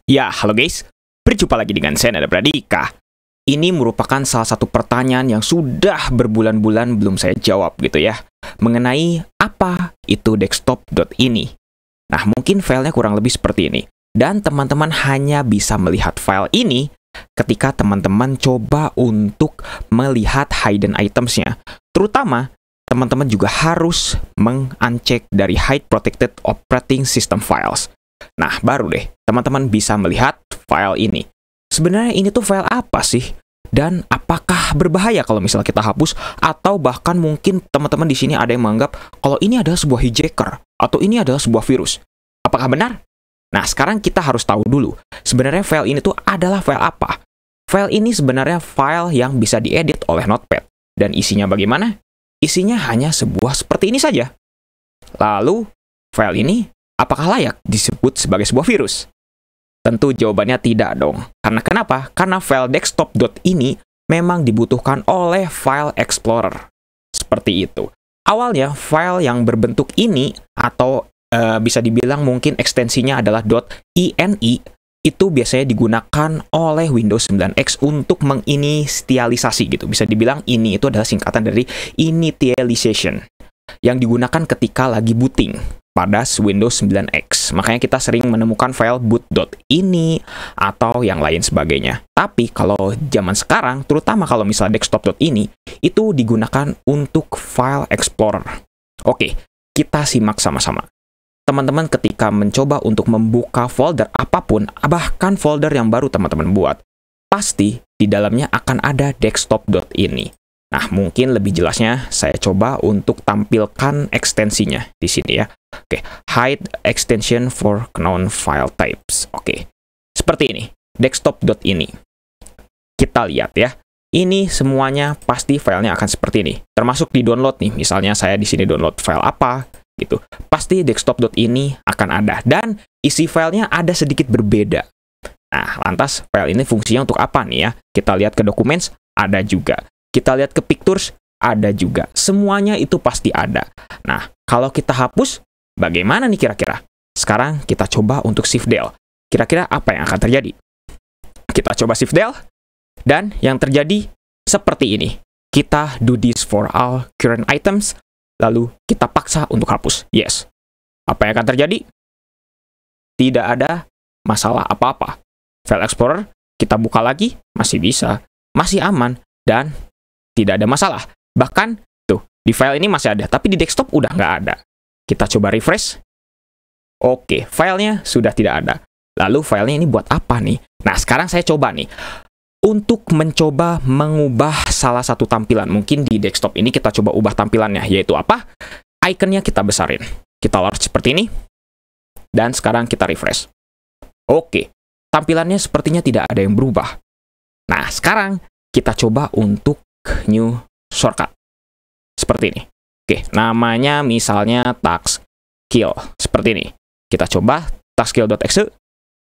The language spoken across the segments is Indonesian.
Ya, halo guys. Berjumpa lagi dengan saya Nada Pradika. Ini merupakan salah satu pertanyaan yang sudah berbulan-bulan belum saya jawab gitu ya. Mengenai apa itu desktop.ini. Nah, mungkin filenya kurang lebih seperti ini. Dan teman-teman hanya bisa melihat file ini ketika teman-teman coba untuk melihat hidden items-nya. Terutama, teman-teman juga harus meng-uncheck dari Hide Protected Operating System Files. Nah, baru deh, teman-teman bisa melihat file ini. Sebenarnya ini tuh file apa sih? Dan apakah berbahaya kalau misalnya kita hapus? Atau bahkan mungkin teman-teman di sini ada yang menganggap kalau ini adalah sebuah hijacker atau ini adalah sebuah virus. Apakah benar? Nah, sekarang kita harus tahu dulu. Sebenarnya file ini tuh adalah file apa? File ini sebenarnya file yang bisa diedit oleh Notepad. Dan isinya bagaimana? Isinya hanya sebuah seperti ini saja. Lalu, file ini apakah layak disebut sebagai sebuah virus? Tentu jawabannya tidak dong. Karena kenapa? Karena file desktop.ini memang dibutuhkan oleh file explorer. Seperti itu. Awalnya, file yang berbentuk ini atau bisa dibilang mungkin ekstensinya adalah .ini itu biasanya digunakan oleh Windows 9X untuk menginisialisasi gitu. Bisa dibilang ini itu adalah singkatan dari initialization yang digunakan ketika lagi booting pada Windows 9X. Makanya kita sering menemukan file boot.ini atau yang lain sebagainya. Tapi kalau zaman sekarang, terutama kalau misalnya desktop.ini, itu digunakan untuk file explorer. Oke, kita simak sama-sama. Teman-teman ketika mencoba untuk membuka folder apapun, bahkan folder yang baru teman-teman buat, pasti di dalamnya akan ada desktop.ini. Nah, mungkin lebih jelasnya saya coba untuk tampilkan ekstensinya di sini ya. Oke, hide extension for known file types. Oke, seperti ini, desktop.ini. Kita lihat ya. Ini semuanya pasti filenya akan seperti ini. Termasuk di download nih, misalnya saya di sini download file apa gitu. Pasti desktop.ini akan ada dan isi filenya ada sedikit berbeda. Nah, lantas file ini fungsinya untuk apa nih ya? Kita lihat ke documents, ada juga. Kita lihat ke pictures, ada juga. Semuanya itu pasti ada. Nah, kalau kita hapus, bagaimana nih kira-kira? Sekarang kita coba untuk shift del. Kira-kira apa yang akan terjadi? Kita coba shift del, dan yang terjadi seperti ini. Kita do this for all current items, lalu kita paksa untuk hapus. Yes. Apa yang akan terjadi? Tidak ada masalah apa-apa. File Explorer, kita buka lagi, masih bisa. Masih aman, dan tidak ada masalah. Bahkan, tuh, di file ini masih ada, tapi di desktop udah nggak ada. Kita coba refresh. Oke, filenya sudah tidak ada. Lalu filenya ini buat apa nih? Nah, sekarang saya coba nih. Untuk mencoba mengubah salah satu tampilan. Mungkin di desktop ini kita coba ubah tampilannya, yaitu apa? Ikonnya kita besarin. Kita large seperti ini. Dan sekarang kita refresh. Oke, tampilannya sepertinya tidak ada yang berubah. Nah, sekarang kita coba untuk new shortcut. Seperti ini. Oke, namanya misalnya taskkill. Seperti ini. Kita coba taskkill.exe.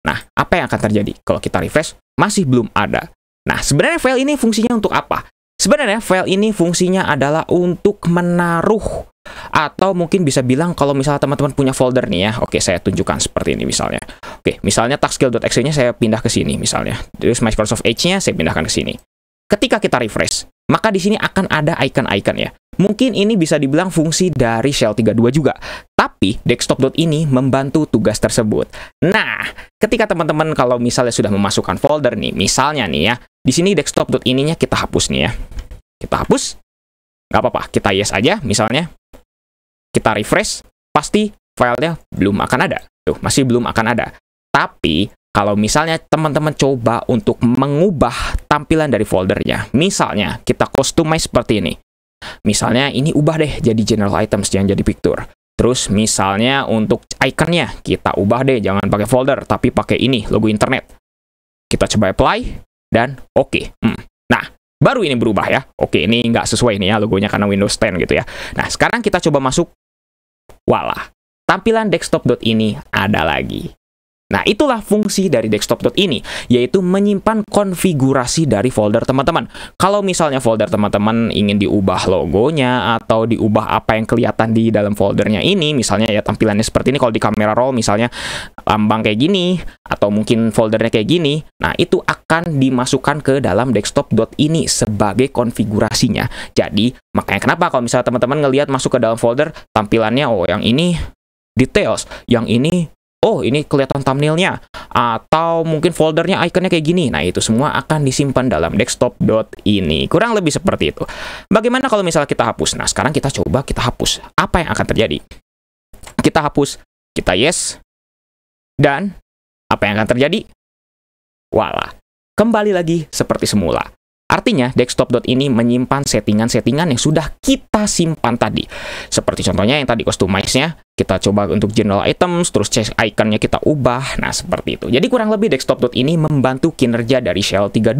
Nah, apa yang akan terjadi? Kalau kita refresh, masih belum ada. Nah, sebenarnya file ini fungsinya untuk apa? Sebenarnya file ini fungsinya adalah untuk menaruh, atau mungkin bisa bilang kalau misalnya teman-teman punya folder nih ya. Oke, saya tunjukkan seperti ini misalnya. Oke, misalnya taskskill.exe-nya saya pindah ke sini misalnya. Terus Microsoft Edge-nya saya pindahkan ke sini. Ketika kita refresh, maka di sini akan ada icon-icon ya. Mungkin ini bisa dibilang fungsi dari Shell 32 juga. Tapi desktop.ini membantu tugas tersebut. Nah, ketika teman-teman kalau misalnya sudah memasukkan folder nih, misalnya nih ya, di sini desktop.ini-nya kita hapus nih ya. Kita hapus. Nggak apa-apa, kita yes aja misalnya. Kita refresh, pasti filenya belum akan ada. Tuh, masih belum akan ada. Tapi, kalau misalnya teman-teman coba untuk mengubah tampilan dari foldernya, misalnya kita customize seperti ini. Misalnya ini ubah deh jadi general items, jangan jadi picture. Terus misalnya untuk iconnya, kita ubah deh, jangan pakai folder, tapi pakai ini, logo internet. Kita coba apply, dan oke. Nah, baru ini berubah ya. Oke, ini nggak sesuai nih ya, logonya karena Windows 10 gitu ya. Nah, sekarang kita coba masuk. Walah, tampilan desktop.ini ada lagi. Nah, itulah fungsi dari desktop.ini, yaitu menyimpan konfigurasi dari folder teman-teman. Kalau misalnya folder teman-teman ingin diubah logonya, atau diubah apa yang kelihatan di dalam foldernya ini, misalnya ya tampilannya seperti ini, kalau di camera roll misalnya lambang kayak gini, atau mungkin foldernya kayak gini, nah itu akan dimasukkan ke dalam desktop.ini sebagai konfigurasinya. Jadi, makanya kenapa kalau misalnya teman-teman ngelihat masuk ke dalam folder, tampilannya, oh yang ini details, yang ini oh, ini kelihatan thumbnailnya, atau mungkin foldernya, ikonnya kayak gini. Nah, itu semua akan disimpan dalam desktop.ini. Kurang lebih seperti itu. Bagaimana kalau misalnya kita hapus? Nah, sekarang kita coba kita hapus. Apa yang akan terjadi? Kita hapus, kita yes, dan apa yang akan terjadi? Walah, kembali lagi seperti semula. Artinya, desktop.ini menyimpan settingan-settingan yang sudah kita simpan tadi. Seperti contohnya yang tadi customize-nya, kita coba untuk general items, terus cek ikonnya kita ubah. Nah, seperti itu. Jadi kurang lebih desktop.ini membantu kinerja dari Shell 32.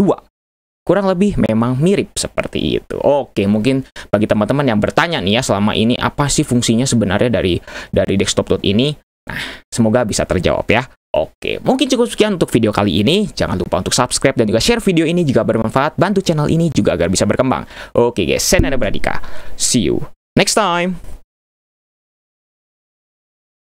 Kurang lebih memang mirip seperti itu. Oke, mungkin bagi teman-teman yang bertanya nih ya, selama ini apa sih fungsinya sebenarnya dari desktop.ini? Nah, semoga bisa terjawab ya. Oke, mungkin cukup sekian untuk video kali ini. Jangan lupa untuk subscribe dan juga share video ini jika bermanfaat. Bantu channel ini juga agar bisa berkembang. Oke guys, saya Nanda Pradika. See you next time.